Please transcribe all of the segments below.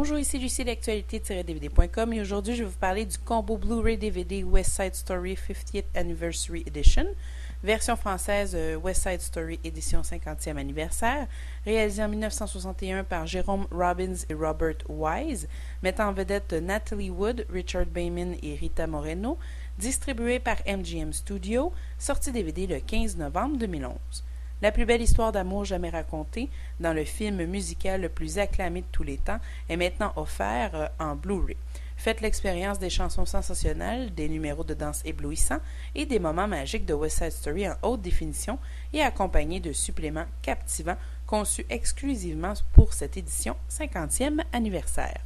Bonjour, ici Lucie d'actualité-dvd.com et aujourd'hui je vais vous parler du combo Blu-ray DVD West Side Story 50th Anniversary Edition, version française West Side Story édition 50e anniversaire, réalisé en 1961 par Jerome Robbins et Robert Wise, mettant en vedette Natalie Wood, Richard Beyman et Rita Moreno, distribué par MGM Studio, sorti DVD le 15 novembre 2011. La plus belle histoire d'amour jamais racontée, dans le film musical le plus acclamé de tous les temps, est maintenant offert en Blu-ray. Faites l'expérience des chansons sensationnelles, des numéros de danse éblouissants et des moments magiques de West Side Story en haute définition et accompagnés de suppléments captivants conçus exclusivement pour cette édition 50e anniversaire.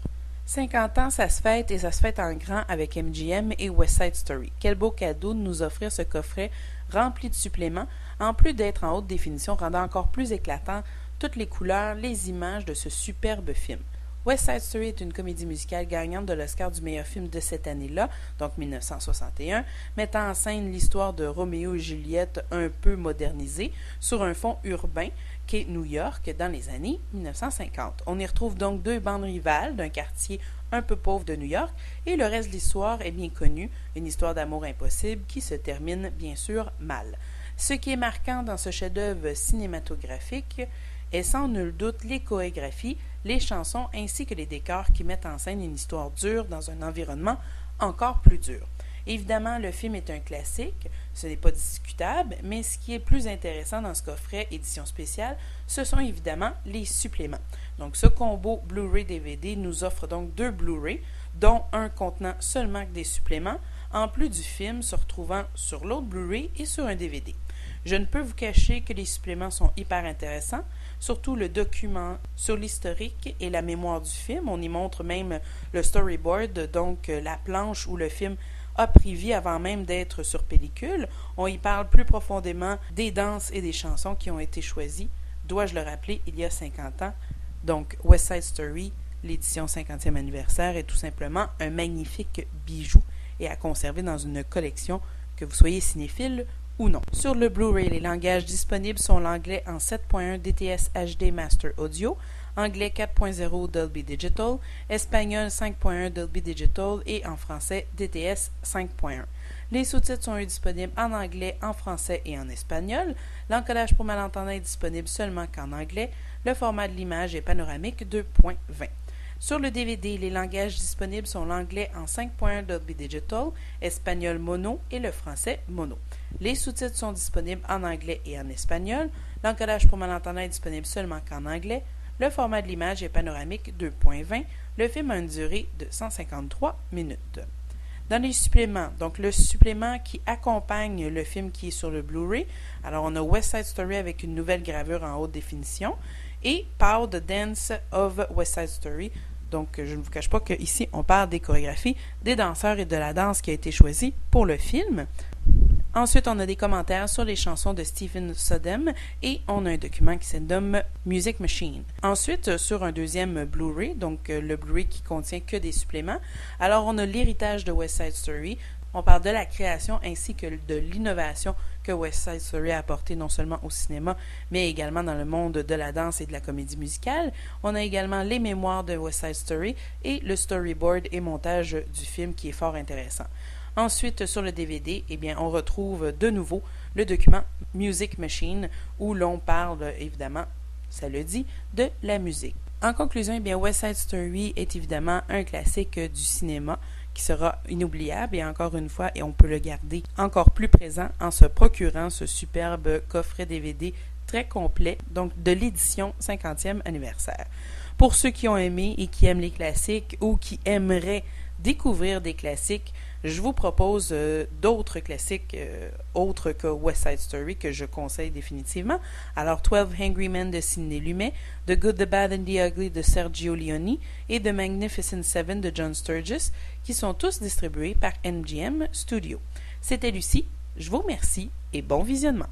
50 ans, ça se fête et ça se fête en grand avec MGM et West Side Story. Quel beau cadeau de nous offrir ce coffret rempli de suppléments, en plus d'être en haute définition, rendant encore plus éclatant toutes les couleurs, les images de ce superbe film. West Side Story est une comédie musicale gagnante de l'Oscar du meilleur film de cette année-là, donc 1961, mettant en scène l'histoire de Roméo et Juliette un peu modernisée sur un fond urbain qu'est New York dans les années 1950. On y retrouve donc deux bandes rivales d'un quartier un peu pauvre de New York et le reste de l'histoire est bien connu, une histoire d'amour impossible qui se termine bien sûr mal. Ce qui est marquant dans ce chef-d'œuvre cinématographique est sans nul doute les chorégraphies, les chansons ainsi que les décors qui mettent en scène une histoire dure dans un environnement encore plus dur. Évidemment, le film est un classique, ce n'est pas discutable, mais ce qui est plus intéressant dans ce coffret édition spéciale, ce sont évidemment les suppléments. Donc, ce combo Blu-ray DVD nous offre donc deux Blu-ray, dont un contenant seulement des suppléments, en plus du film se retrouvant sur l'autre Blu-ray et sur un DVD. Je ne peux vous cacher que les suppléments sont hyper intéressants, surtout le document sur l'historique et la mémoire du film. On y montre même le storyboard, donc la planche où le film a pris vie avant même d'être sur pellicule. On y parle plus profondément des danses et des chansons qui ont été choisies, dois-je le rappeler, il y a 50 ans. Donc, West Side Story, l'édition 50e anniversaire, est tout simplement un magnifique bijou et à conserver dans une collection, que vous soyez cinéphile ou non. Sur le Blu-ray, les langages disponibles sont l'anglais en 7.1 DTS HD Master Audio, anglais 4.0 Dolby Digital, espagnol 5.1 Dolby Digital et en français DTS 5.1. Les sous-titres sont disponibles en anglais, en français et en espagnol. L'encodage pour malentendants est disponible seulement qu'en anglais. Le format de l'image est panoramique 2.20. Sur le DVD, les langages disponibles sont l'anglais en 5.1 Dolby Digital, espagnol mono et le français mono. Les sous-titres sont disponibles en anglais et en espagnol. L'encodage pour malentendants est disponible seulement qu'en anglais. Le format de l'image est panoramique 2.20. Le film a une durée de 153 minutes. Dans les suppléments, donc le supplément qui accompagne le film qui est sur le Blu-ray, alors on a West Side Story avec une nouvelle gravure en haute définition et Pow the Dance of West Side Story. Donc, je ne vous cache pas qu'ici, on parle des chorégraphies, des danseurs et de la danse qui a été choisie pour le film. Ensuite, on a des commentaires sur les chansons de Stephen Sondheim et on a un document qui se nomme Music Machine. Ensuite, sur un deuxième Blu-ray, donc le Blu-ray qui contient que des suppléments, alors on a l'héritage de West Side Story. On parle de la création ainsi que de l'innovation que West Side Story a apporté non seulement au cinéma, mais également dans le monde de la danse et de la comédie musicale. On a également les mémoires de West Side Story et le storyboard et montage du film qui est fort intéressant. Ensuite, sur le DVD, eh bien, on retrouve de nouveau le document Music Machine où l'on parle, évidemment, ça le dit, de la musique. En conclusion, eh bien, West Side Story est évidemment un classique du cinéma qui sera inoubliable et encore une fois, et on peut le garder encore plus présent en se procurant ce superbe coffret DVD très complet, donc de l'édition 50e anniversaire. Pour ceux qui ont aimé et qui aiment les classiques ou qui aimeraient découvrir des classiques, je vous propose d'autres classiques autres que West Side Story que je conseille définitivement. Alors 12 Angry Men de Sidney Lumet, The Good, the Bad and the Ugly de Sergio Leone et The Magnificent Seven de John Sturges, qui sont tous distribués par MGM Studio. C'était Lucie, je vous remercie et bon visionnement.